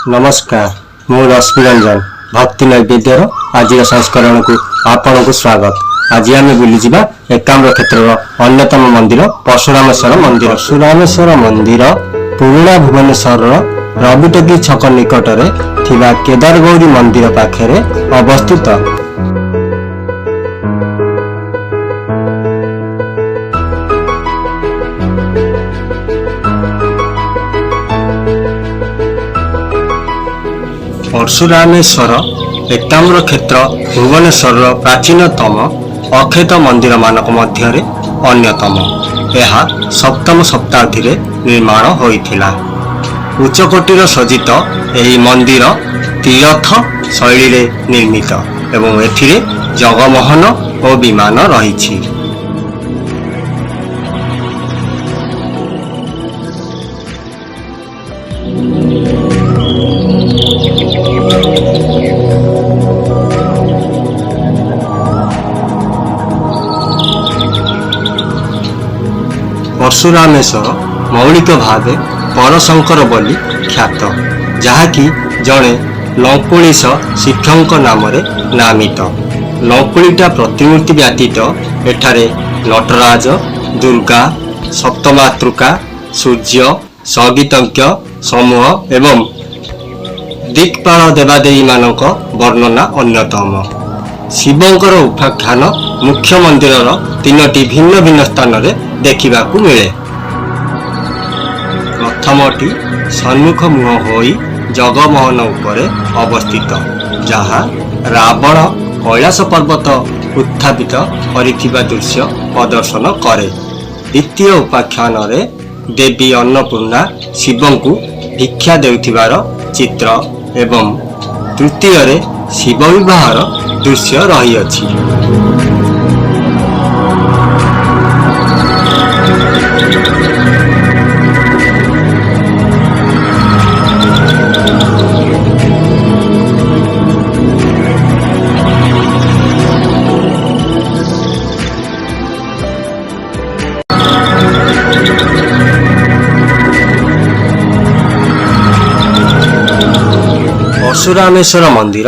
नमस्कार मु रश्मि रंजन भक्ति नैवेद्यर आज संस्करण को आपन को स्वागत। आज आम बुलीजा एकाम्र क्षेत्र अन्यतम मंदिर परशुरामेश्वर मंदिर। परशुरामेश्वर मंदिर पुराणा भुवनेश्वर रविटकी छक निकटरे थिबा केदारगौरी मंदिर पाखरे अवस्थित। परशुरामेश्वर एकाम्र क्षेत्र भुवनेश्वर प्राचीनतम अक्षेत मंदिर मानक मध्यरे अन्यतम। यह सप्तम शताब्दी रे निर्माण होइथिला। उच्चकोटीर सज्जित एही मंदिर तीर्थ शैली रे निर्मित एवं एथिरे जगमोहन और विमान रहिछि। परशुरामेश्वर मौलिक भाव परशंकर बोली ख्यात, जहाँकि जड़े लंकुलिश शिक्षक नाम नामित। लंकुलिटा प्रतिमूर्ति व्यतीत एठारे नटराज, दुर्गा, सप्तमातृका, सूर्य, संगीतज्ञ समूह एवं दिक्पाल देवादेवी मानक वर्णना अन्यतम। शिवंकर उपाख्यान मुख्य मंदिर तीनोटी भिन्न भिन्न स्थान रे देखिबाकू मिले। प्रथमटी सन्मुख मुह होई जगमोहन उपरे अवस्थित, जहाँ रावण कैलाश पर्वत उत्थापित करिथिबा दृश्य प्रदर्शन करे। द्वितीय उपाख्यान रे देवी अन्नपूर्णा शिवंकु भिक्षा देउथिबार चित्र एवं तृतीय रे शिव विवाहर दृश्य रहिअछि। परशुरामेश्वर मंदिर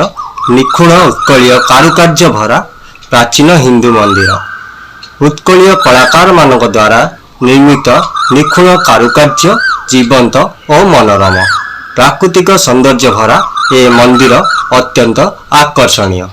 निखुण उत्कलीय कारुकार्य भरा प्राचीन हिंदू मंदिर। उत्कलीय कलाकार मानक द्वारा निर्मित निखुण कारुकार्य जीवंत और मनोरम। प्राकृतिक सौंदर्य भरा ए मंदिर अत्यंत आकर्षणीय।